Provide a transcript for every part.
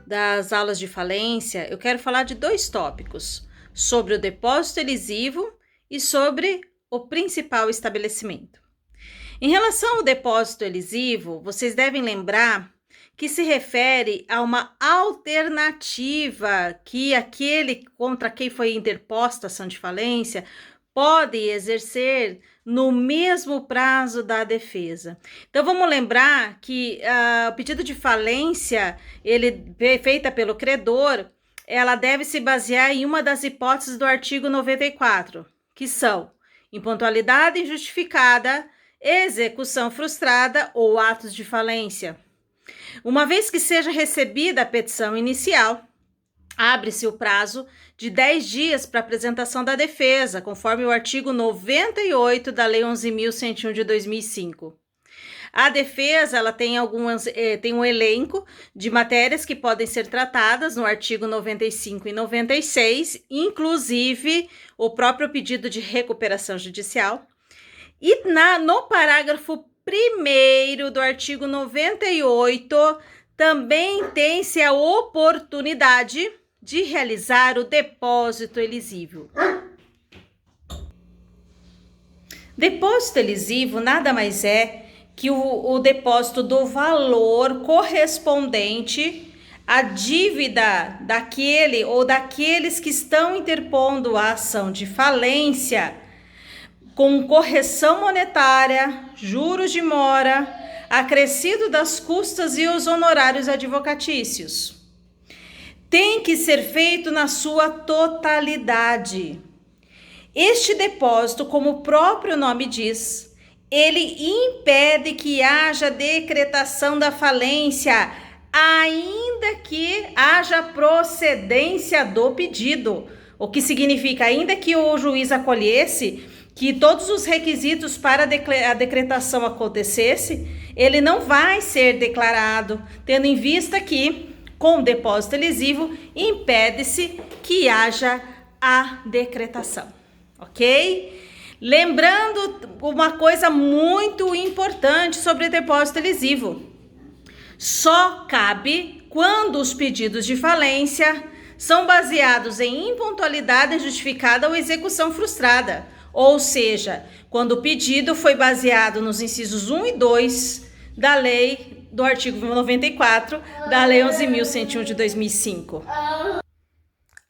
das aulas de falência, eu quero falar de dois tópicos: sobre o depósito elisivo e sobre o principal estabelecimento. Em relação ao depósito elisivo, vocês devem lembrar que se refere a uma alternativa que aquele contra quem foi interposta a ação de falência pode exercer no mesmo prazo da defesa. Então vamos lembrar que o pedido de falência, ele feita pelo credor, ela deve se basear em uma das hipóteses do artigo 94, que são impontualidade injustificada, execução frustrada ou atos de falência. Uma vez que seja recebida a petição inicial, abre-se o prazo de 10 dias para apresentação da defesa, conforme o artigo 98 da Lei 11.101 de 2005. A defesa ela tem um elenco de matérias que podem ser tratadas no artigo 95 e 96, inclusive o próprio pedido de recuperação judicial. E no parágrafo 1º do artigo 98, também tem-se a oportunidade de realizar o depósito elisivo. Depósito elisivo nada mais é que o depósito do valor correspondente à dívida daquele ou daqueles que estão interpondo a ação de falência, com correção monetária, juros de mora, acrescido das custas e os honorários advocatícios. Tem que ser feito na sua totalidade. Este depósito, como o próprio nome diz, ele impede que haja decretação da falência, ainda que haja procedência do pedido, o que significa, ainda que o juiz acolhesse que todos os requisitos para a decretação acontecesse, ele não vai ser declarado, tendo em vista que, com o depósito elisivo, impede-se que haja a decretação, ok? Lembrando uma coisa muito importante sobre o depósito elisivo: só cabe quando os pedidos de falência são baseados em impontualidade injustificada ou execução frustrada, ou seja, quando o pedido foi baseado nos incisos 1 e 2 da lei do artigo 94 da Lei 11.101 de 2005.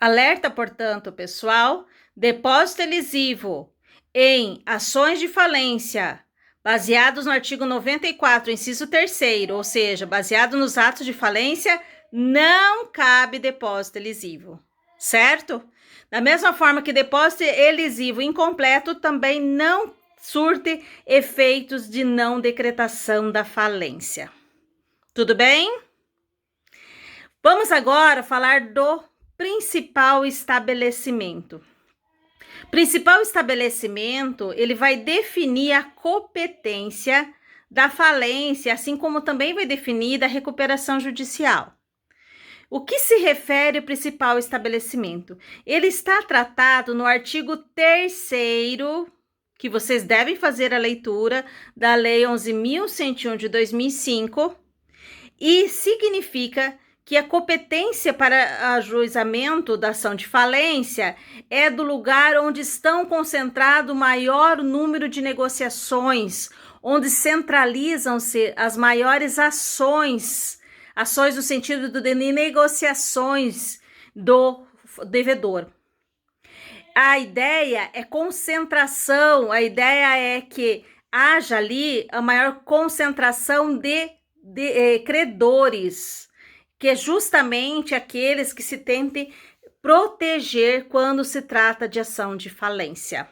Alerta, portanto, pessoal, depósito elisivo em ações de falência baseados no artigo 94, inciso 3º, ou seja, baseado nos atos de falência, não cabe depósito elisivo, certo? Da mesma forma que depósito elisivo incompleto também não surte efeitos de não decretação da falência. Tudo bem? Vamos agora falar do principal estabelecimento. Principal estabelecimento, ele vai definir a competência da falência, assim como também vai definir da recuperação judicial. O que se refere ao principal estabelecimento? Ele está tratado no artigo 3º, que vocês devem fazer a leitura, da Lei 11.101 de 2005, e significa que a competência para ajuizamento da ação de falência é do lugar onde estão concentrado o maior número de negociações, onde centralizam-se as maiores ações no sentido de negociações do devedor. A ideia é concentração, a ideia é que haja ali a maior concentração de credores, que é justamente aqueles que se tentem proteger quando se trata de ação de falência,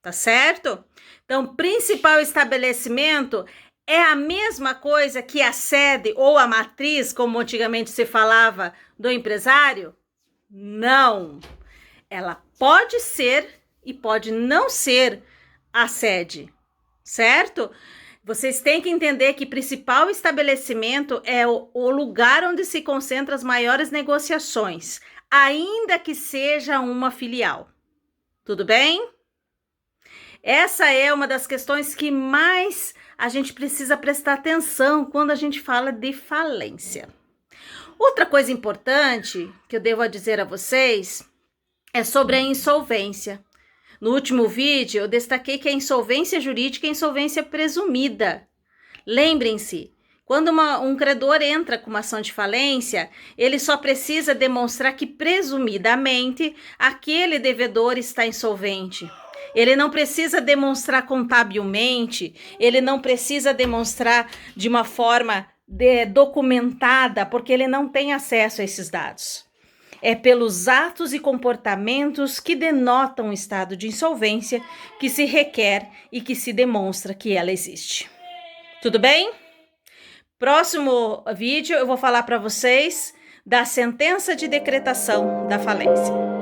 tá certo? Então, principal estabelecimento é a mesma coisa que a sede ou a matriz, como antigamente se falava, do empresário? Não. Ela pode ser e pode não ser a sede, certo? Vocês têm que entender que principal estabelecimento é o lugar onde se concentram as maiores negociações, ainda que seja uma filial. Tudo bem? Essa é uma das questões que mais a gente precisa prestar atenção quando a gente fala de falência. Outra coisa importante que eu devo dizer a vocês é sobre a insolvência. No último vídeo, eu destaquei que a insolvência jurídica é insolvência presumida. Lembrem-se, quando um credor entra com uma ação de falência, ele só precisa demonstrar que, presumidamente, aquele devedor está insolvente. Ele não precisa demonstrar contabilmente, ele não precisa demonstrar de uma forma documentada, porque ele não tem acesso a esses dados. É pelos atos e comportamentos que denotam o estado de insolvência que se requer e que se demonstra que ela existe. Tudo bem? Próximo vídeo eu vou falar para vocês da sentença de decretação da falência.